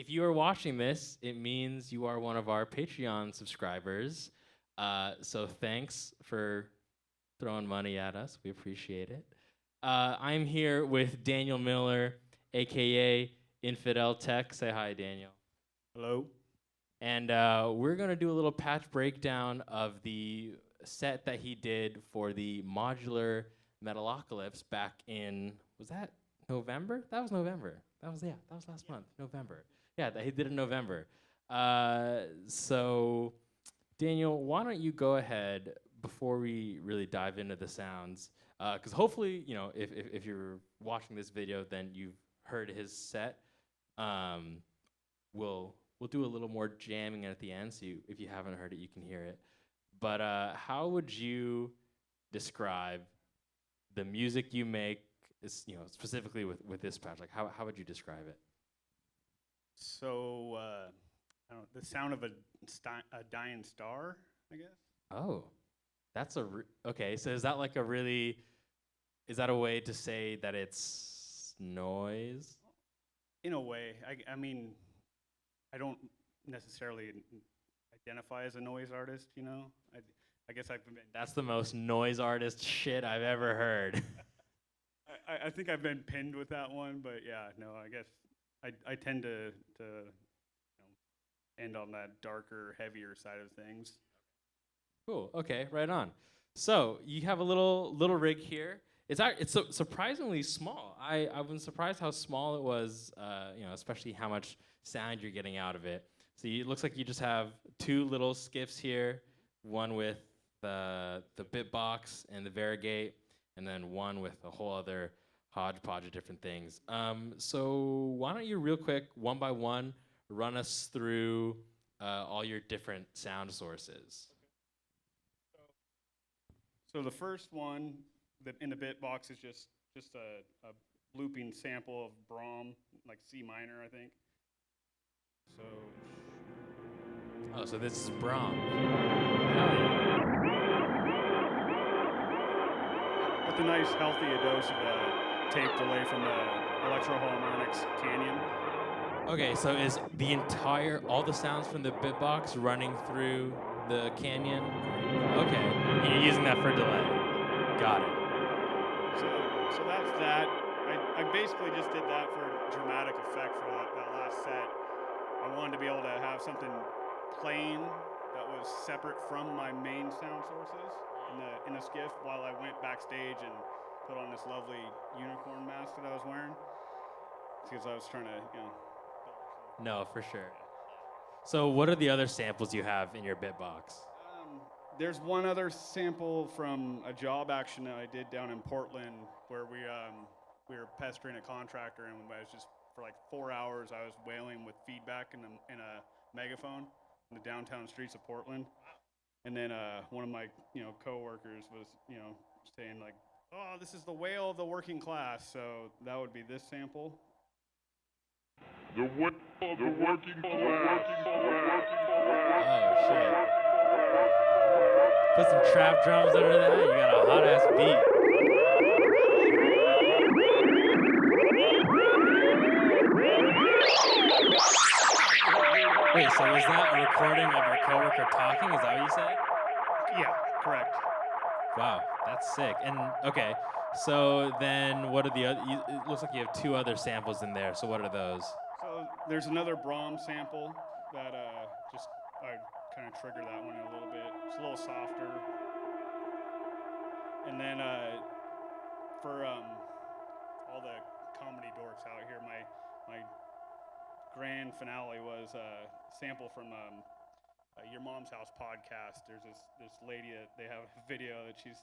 if you are watching this, it means you are one of our Patreon subscribers. So thanks for throwing money at us. We appreciate it. I'm here with Daniel Miller, aka Infideltek. Say hi, Daniel. Hello. And we're going to do a little patch breakdown of the set that he did for the modular Metalocalypse back in, was that November? That was November. That was last month, November. Yeah, that he did in November. So, Daniel, why don't you go ahead before we really dive into the sounds? Because hopefully, you know, if you're watching this video, then you've heard his set. We'll do a little more jamming at the end, so if you haven't heard it, you can hear it. But how would you describe the music you make, specifically with this patch? Like, how would you describe it? So, I don't know, the sound of a dying star, I guess. Oh, that's okay. So is that like is that a way to say that it's noise? In a way, I mean, I don't necessarily identify as a noise artist, you know. I guess I've been. That's the most noise artist shit I've ever heard. I think I've been pinned with that one, but yeah, no, I guess I tend to end on that darker, heavier side of things. Cool. Okay, right on. So you have a little rig here. It's surprisingly small. I've been surprised how small it was. Especially how much sound you're getting out of it. So it looks like you just have two little skiffs here, one with the bitbox and the variegate, and then one with a whole other hodgepodge of different things. So why don't you real quick, one by one, run us through all your different sound sources. So the first one in the bitbox is just a looping sample of Brahms, like C minor, I think. So this is Brahms. With a nice healthy dose of tape delay from the Electro-Harmonics Canyon. Okay, so is all the sounds from the bitbox running through the Canyon? Okay, and you're using that for delay. Got it. So that's that. I basically just did that for dramatic effect for that last set. I wanted to be able to have something playing that was separate from my main sound sources in the skiff while I went backstage and put on this lovely unicorn mask that I was wearing because I was trying to, No, for sure. So what are the other samples you have in your bitbox? There's one other sample from a job action that I did down in Portland where we were pestering a contractor, and I was just for like 4 hours I was wailing with feedback in a megaphone in the downtown streets of Portland. And then one of my coworkers was saying like, "Oh, this is the wail of the working class." So that would be this sample. The working class. Oh shit. Put some trap drums under that. You got a hot ass beat. Wait, so was that a recording of your coworker talking? Is that what you said? Yeah, correct. Wow, that's sick. And okay, so then what are the other? It looks like you have two other samples in there. So what are those? So there's another Brahms sample that I kind of trigger that one a little bit. It's a little softer. And then for all the comedy dorks out here, my grand finale was a sample from Your Mom's House podcast. There's this lady that they have a video that she's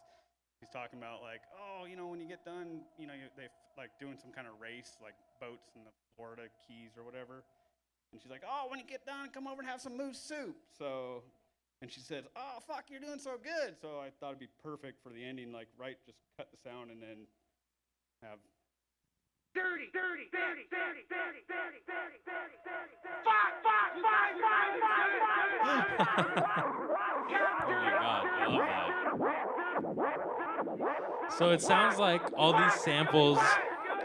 talking about like, oh, when you get done, they like doing some kind of race, like boats in the Florida Keys or whatever. And she's like, oh, when you get done, come over and have some moose soup. And she says, oh, fuck, you're doing so good. So I thought it'd be perfect for the ending, like, just cut the sound and then have dirty, dirty, dirty, dirty, dirty, dirty, dirty, dirty, dirty, dirty. Fuck, fuck, fuck, fuck, fuck, fuck. Oh my god, I love that. So it sounds like all these samples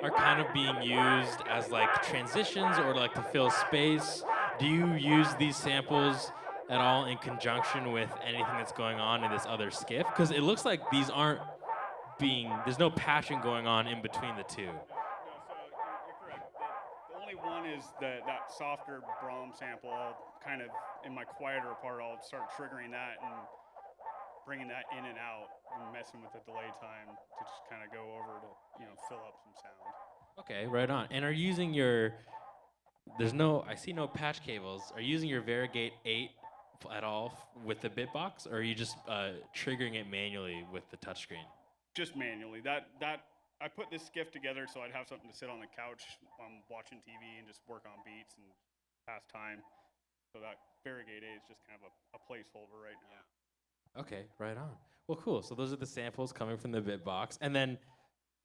are kind of being used as like transitions or like to fill space. Do you use these samples at all in conjunction with anything that's going on in this other skiff? Because it looks like these aren't being, there's no patching going on in between the two. No, so you're correct. The only one is that softer Brahm sample. I'll kind of, in my quieter part, I'll start triggering that and bringing that in and out and messing with the delay time to just kind of go over to, fill up some sound. Okay, right on. And are you using your, there's no, I see no patch cables. Are you using your Varigate 8 at all with the bitbox, or are you just triggering it manually with the touchscreen? Just manually. That I put this skiff together so I'd have something to sit on the couch while I'm watching TV and just work on beats and pass time. So that Varigate 8 is just kind of a placeholder right now. Okay, right on. Well, cool. So those are the samples coming from the bitbox, and then,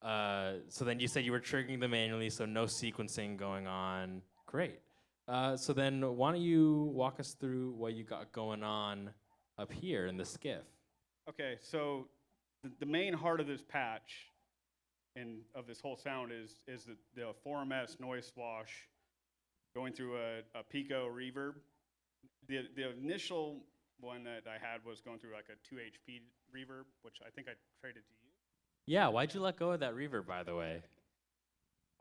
so then you said you were triggering them manually, so no sequencing going on. Great. So then, why don't you walk us through what you got going on up here in the skiff? Okay, so the main heart of this patch and of this whole sound is the 4MS noise swash going through a Pico reverb. The initial one that I had was going through like a 2 HP reverb, which I think I traded to you. Yeah, why'd you let go of that reverb, by the way?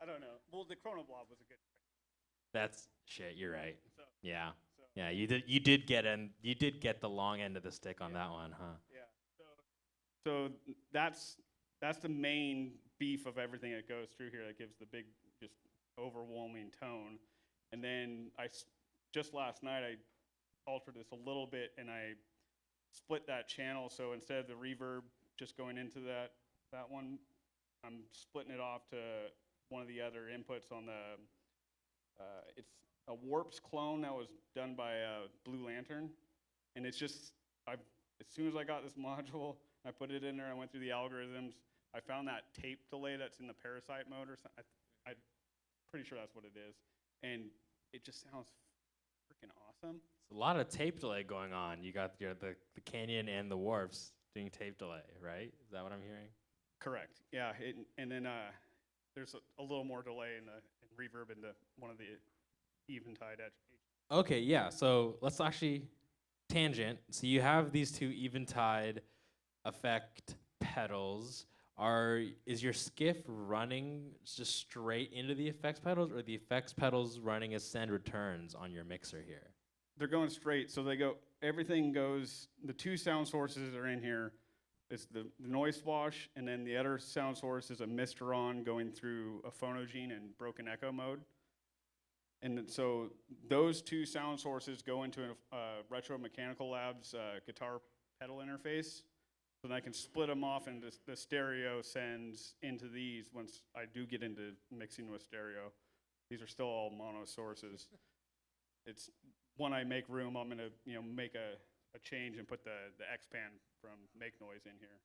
I don't know. Well, the Chronoblob was a good trade. That's shit. You're right. So, Yeah, so yeah. You did get the long end of the stick on that one, huh? yeah. So that's the main beef of everything that goes through here that gives the big, just overwhelming tone. And then just last night I altered this a little bit and I split that channel. So instead of the reverb just going into that one, I'm splitting it off to one of the other inputs on the. It's a Warps clone that was done by Blue Lantern, and it's just as soon as I got this module, I put it in there. I went through the algorithms. I found that tape delay that's in the Parasite mode or something. I'm pretty sure that's what it is, and it just sounds freaking awesome. It's a lot of tape delay going on. You got the Canyon and the Warps doing tape delay, right? Is that what I'm hearing? Correct. Yeah, and then there's a little more delay in reverb in one of the Eventide edge. Okay, yeah. So let's actually tangent. So you have these two Eventide effect pedals. Is your skiff running just straight into the effects pedals, or the effects pedals running as send returns on your mixer here? They're going straight, so everything goes, the two sound sources are in here. It's the noise swash, and then the other sound source is a Mysteron going through a phonogene in broken echo mode. And so those two sound sources go into a Retro Mechanical Labs guitar pedal interface. So then I can split them off, and the stereo sends into these once I do get into mixing with stereo. These are still all mono sources. It's when I make room, I'm gonna make a change and put the X-Pan from Make Noise in here.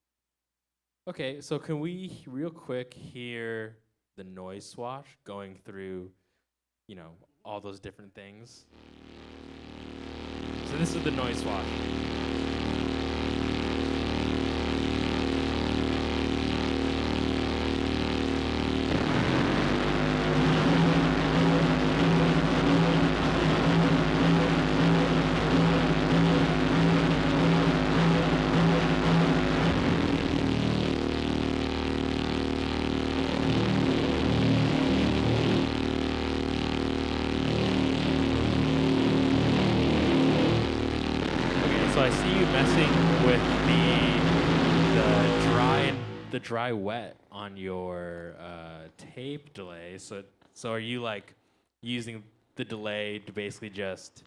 Okay, so can we real quick hear the noise swash going through, all those different things? So this is the noise swash. So I see you messing with the dry wet on your tape delay. So are you like using the delay to basically just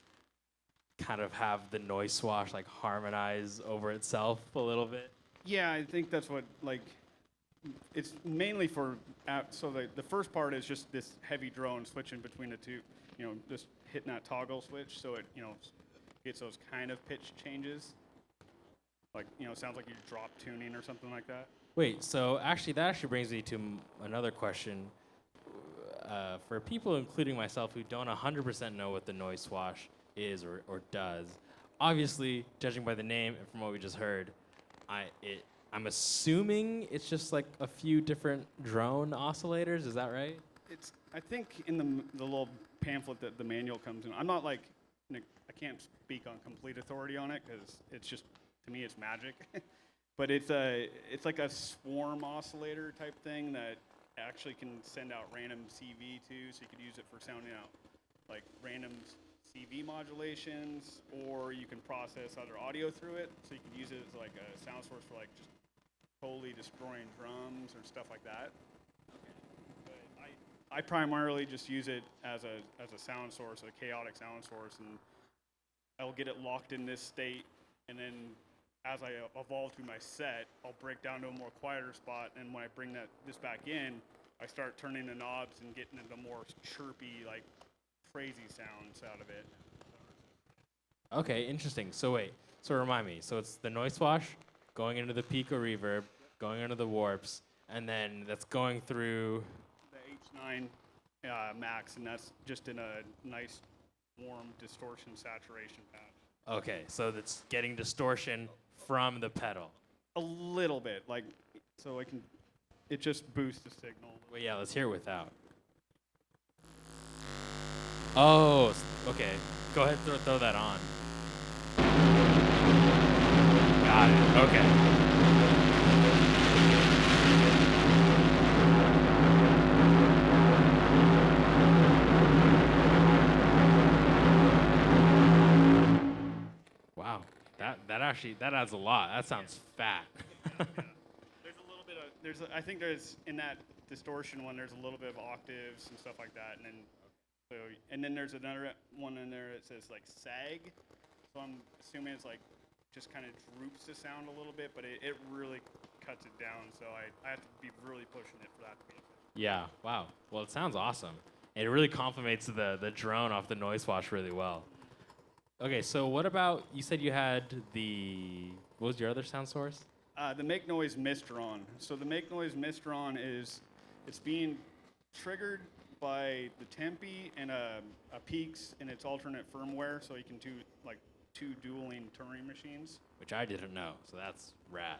kind of have the noise swash like harmonize over itself a little bit? Yeah, I think that's what it's mainly for. So the first part is just this heavy drone switching between the two. Just hitting that toggle switch so it gets those kind of pitch changes. Like, sounds like you drop tuning or something like that. Wait, so that actually brings me to another question. For people, including myself, who don't 100% know what the noise swash is or does, obviously, judging by the name and from what we just heard, I'm assuming it's just like a few different drone oscillators. Is that right? I think in the little pamphlet that the manual comes in, I'm not like, I can't speak on complete authority on it because it's just, to me, it's magic. But it's like a swarm oscillator type thing that actually can send out random CV too, so you could use it for sounding out like random CV modulations, or you can process other audio through it, so you can use it as like a sound source for like just totally destroying drums or stuff like that. But I primarily just use it as a sound source, a chaotic sound source, and I'll get it locked in this state, and then as I evolve through my set, I'll break down to a more quieter spot, and when I bring this back in, I start turning the knobs and getting into more chirpy, like crazy sounds out of it. Okay, interesting. So wait, so remind me. So it's the noise wash going into the Pico reverb, going into the warps, and then that's going through The H9 Max, and that's just in a nice warm distortion saturation patch. Okay, so that's getting distortion from the pedal. A little bit, like, so it just boosts the signal. Well, yeah, let's hear it without. Oh, okay. Go ahead, throw that on. Got it. Okay. Wow, that adds a lot. That sounds fat. There's a little bit of I think there's in that distortion one. There's a little bit of octaves and stuff like that, and then there's another one in there that says like sag. So I'm assuming it's like just kind of droops the sound a little bit, but it really cuts it down. So I have to be really pushing it for that to be. Yeah. Wow. Well, it sounds awesome. It really complements the drone off the noise wash really well. Okay, so what about, you said you had what was your other sound source? The Make Noise Mistron. So the Make Noise Mistron it's being triggered by the Tempe and a Peaks and its alternate firmware, so you can do like two dueling Turing machines. Which I didn't know, so that's rad.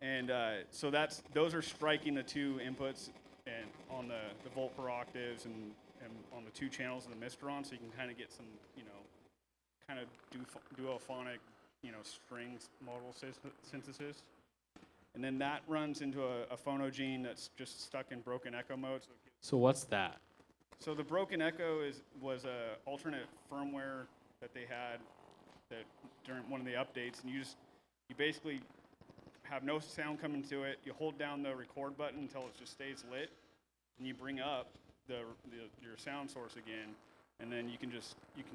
And so those are striking the two inputs and on the volt per octaves and on the two channels of the Mistron, so you can kind of get some, kind of duophonic, strings modal synthesis. And then that runs into a phonogene that's just stuck in broken echo mode. So what's that? So the broken echo was a alternate firmware that they had that during one of the updates, and you basically have no sound coming to it. You hold down the record button until it just stays lit, and you bring up your sound source again, and then you can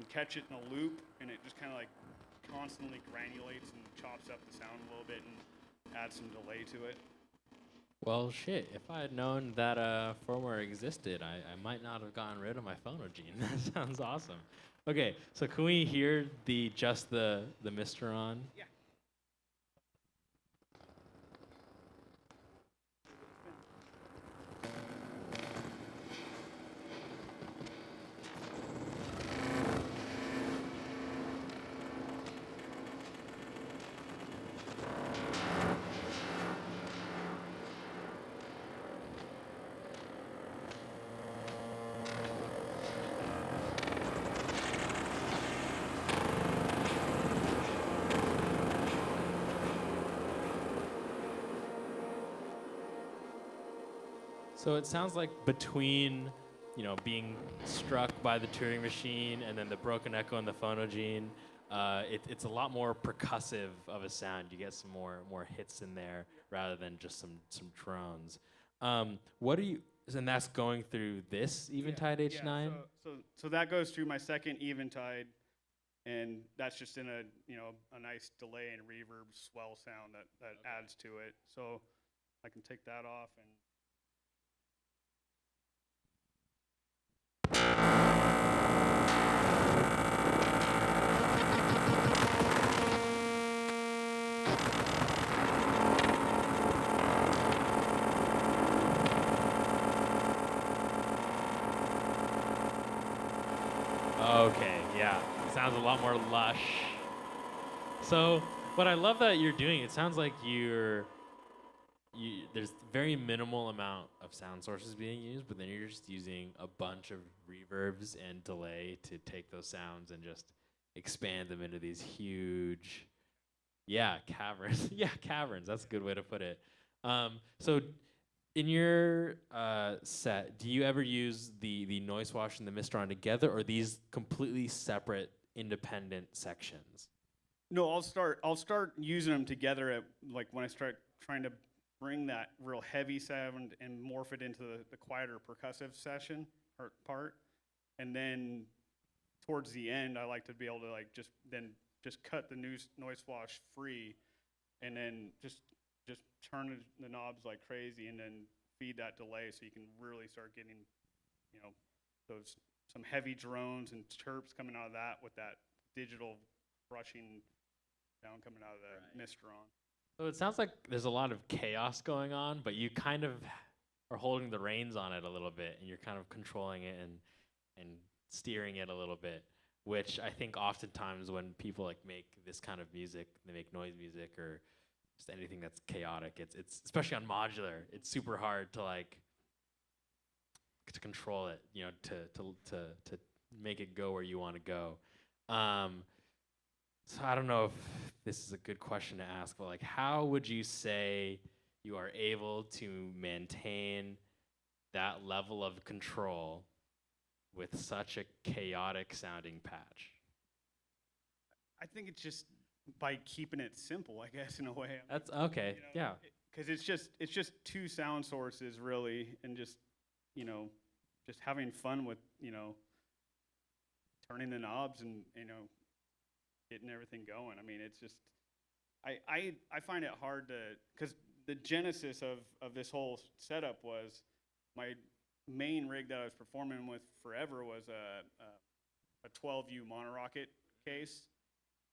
catch it in a loop, and it just kind of like constantly granulates and chops up the sound a little bit and adds some delay to it. Well, shit, if I had known that firmware existed, I might not have gotten rid of my phonogene. That sounds awesome. Okay, so can we hear the Mistron? Yeah. So it sounds like between, being struck by the Turing machine and then the broken echo and the phonogene, it's a lot more percussive of a sound. You get some more hits in there rather than just some drones. And that's going through this Eventide H9? Yeah, so that goes through my second Eventide, and that's just in a nice delay and reverb swell sound that adds to it. So I can take that off and. Okay, yeah. Sounds a lot more lush. So what I love that you're doing, it sounds like you're there's very minimal amount of sound sources being used, but then you're just using a bunch of reverbs and delay to take those sounds and just expand them into these huge, caverns. Yeah, caverns. That's a good way to put it. So in your set, do you ever use the noise wash and the Mistron together, or are these completely separate, independent sections? No, I'll start using them together at like when I start trying to bring that real heavy sound and morph it into the quieter percussive session or part, and then towards the end I like to be able to like just cut the noise wash free, and then just turn the knobs like crazy, and then feed that delay so you can really start getting, you know, some heavy drones and chirps coming out of that with that digital crushing sound coming out of the Mistron. So it sounds like there's a lot of chaos going on, but you kind of are holding the reins on it a little bit, and you're kind of controlling it and steering it a little bit, which I think oftentimes when people like make this kind of music, they make noise music or just anything that's chaotic, it's especially on modular, it's super hard to like to control it, you know, to make it go where you want to go. So I don't know if this is a good question to ask, but like, how would you say you are able to maintain that level of control with such a chaotic sounding patch? I think it's just by keeping it simple, I guess, in a way. That's okay. You know, because it's just two sound sources really, and just, you know, just having fun with, you know, turning the knobs and, you know, getting everything going. I mean, it's just, I find it hard to, because the genesis of this whole setup was my main rig that I was performing with forever was a 12U monorocket case,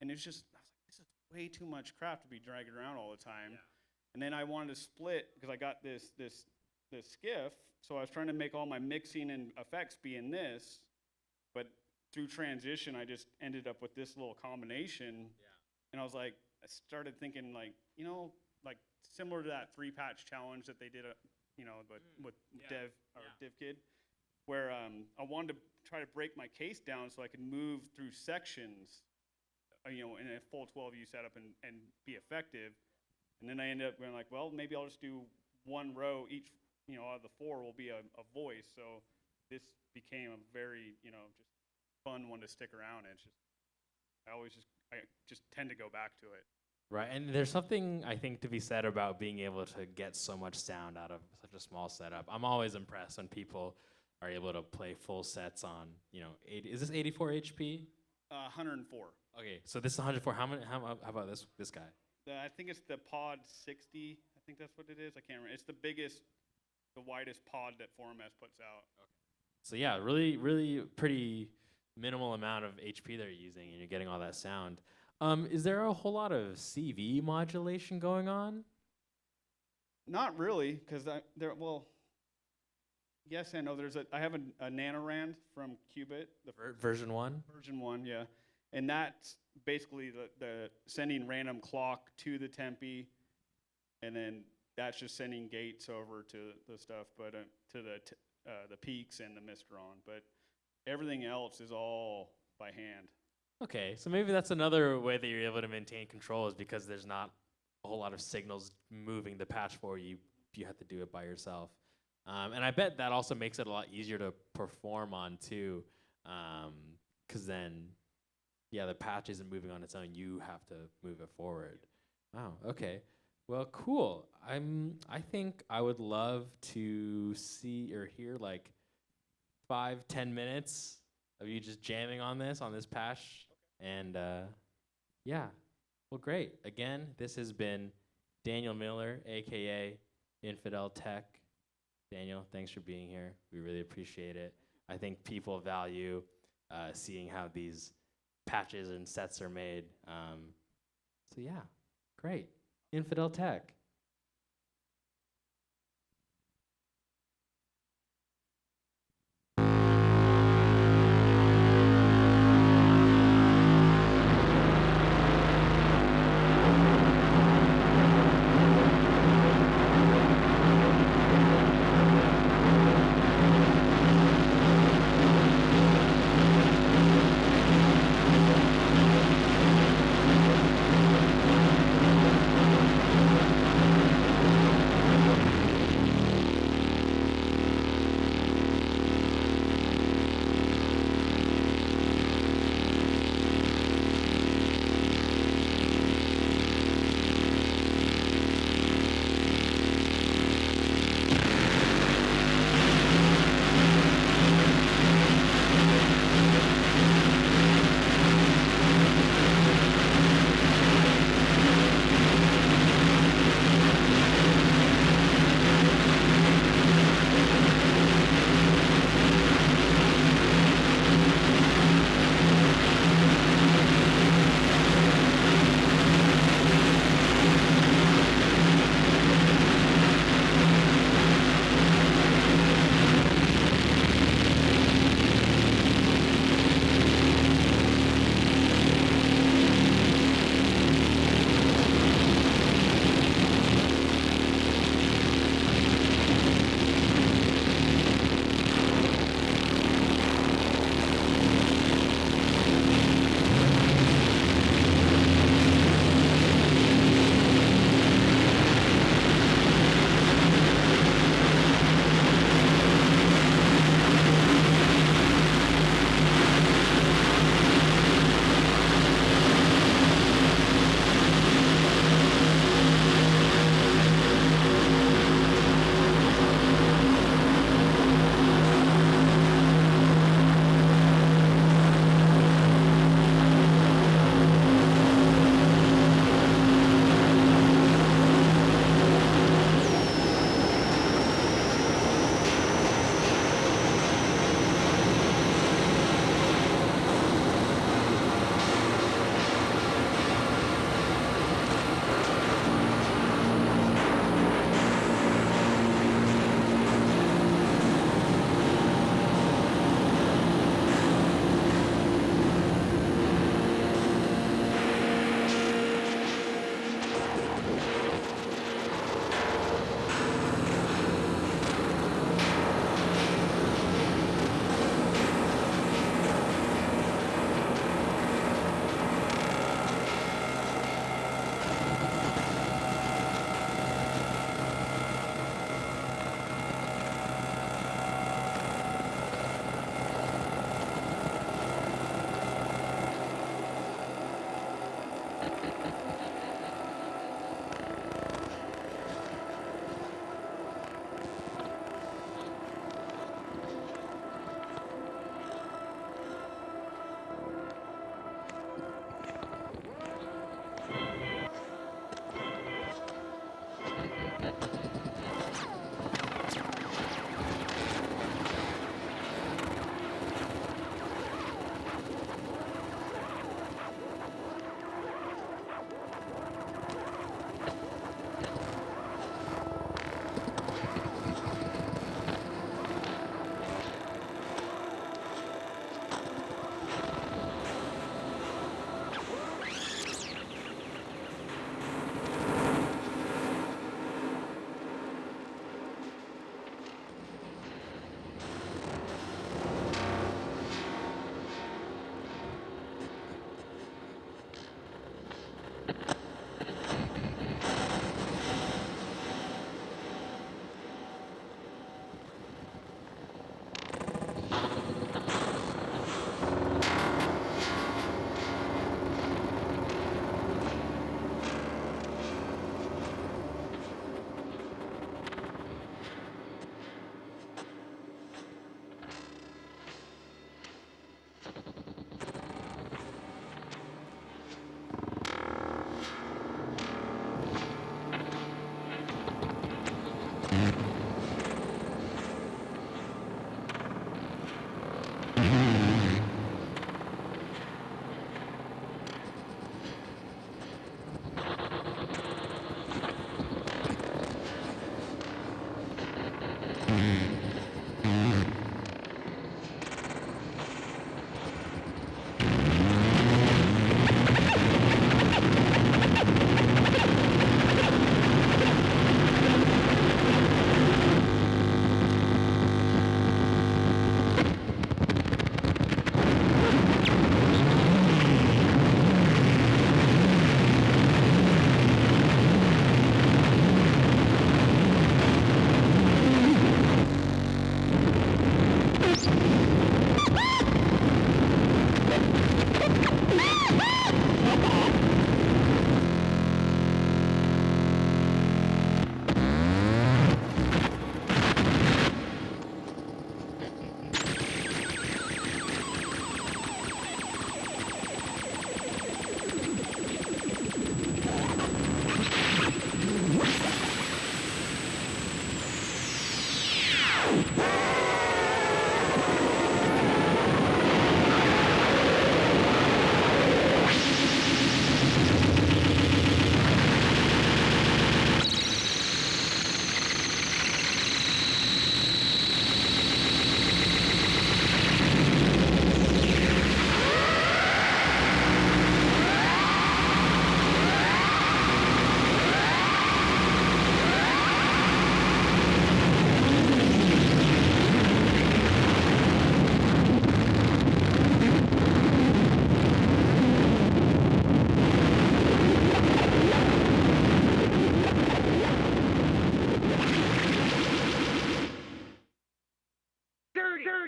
and it's just, I was like, this is way too much crap to be dragging around all the time. Yeah. And then I wanted to split because I got this skiff, so I was trying to make all my mixing and effects be in this, but through transition, I just ended up with this little combination. Yeah. And I was like, I started thinking like, you know, like similar to that 3-patch challenge that they did, you know, but with DivKid, where I wanted to try to break my case down so I could move through sections, you know, in a full 12U setup and be effective. And then I ended up going like, well, maybe I'll just do one row each, you know, out of the 4 will be a voice. So this became a very, you know, just fun one to stick around. It's just, I just tend to go back to it. Right, and there's something I think to be said about being able to get so much sound out of such a small setup. I'm always impressed when people are able to play full sets on, you know, is this 84 HP? 104. Okay, so this is 104. How about this guy? I think it's the Pod 60. I think that's what it is. I can't remember. It's the biggest, the widest pod that Forum S puts out. Okay. So yeah, really, really pretty minimal amount of HP they're using, and you're getting all that sound. Is there a whole lot of CV modulation going on? Not really, because well, yes and no. I have a Nanorand from Qubit. Version 1? Version 1, yeah. And that's basically the sending random clock to the tempi, and then that's just sending gates over to the stuff, but to the peaks and the Mistron. But everything else is all by hand. Okay, so maybe that's another way that you're able to maintain control, is because there's not a whole lot of signals moving the patch for you. You have to do it by yourself. And I bet that also makes it a lot easier to perform on too, because then, yeah, the patch isn't moving on its own. You have to move it forward. Wow, okay. Well, cool. I think I would love to see or hear like 5-10 minutes of you just jamming on this patch. And yeah, well, great. Again, this has been Daniel Miller, aka Infideltek. Daniel, thanks for being here. We really appreciate it. I think people value seeing how these patches and sets are made. So yeah, great. Infideltek.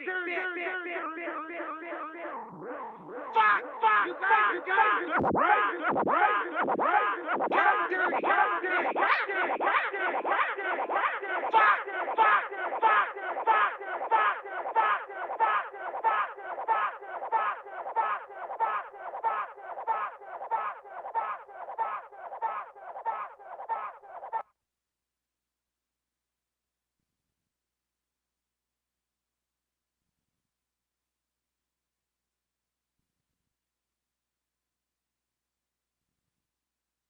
Fuck! You guys! Get dirty!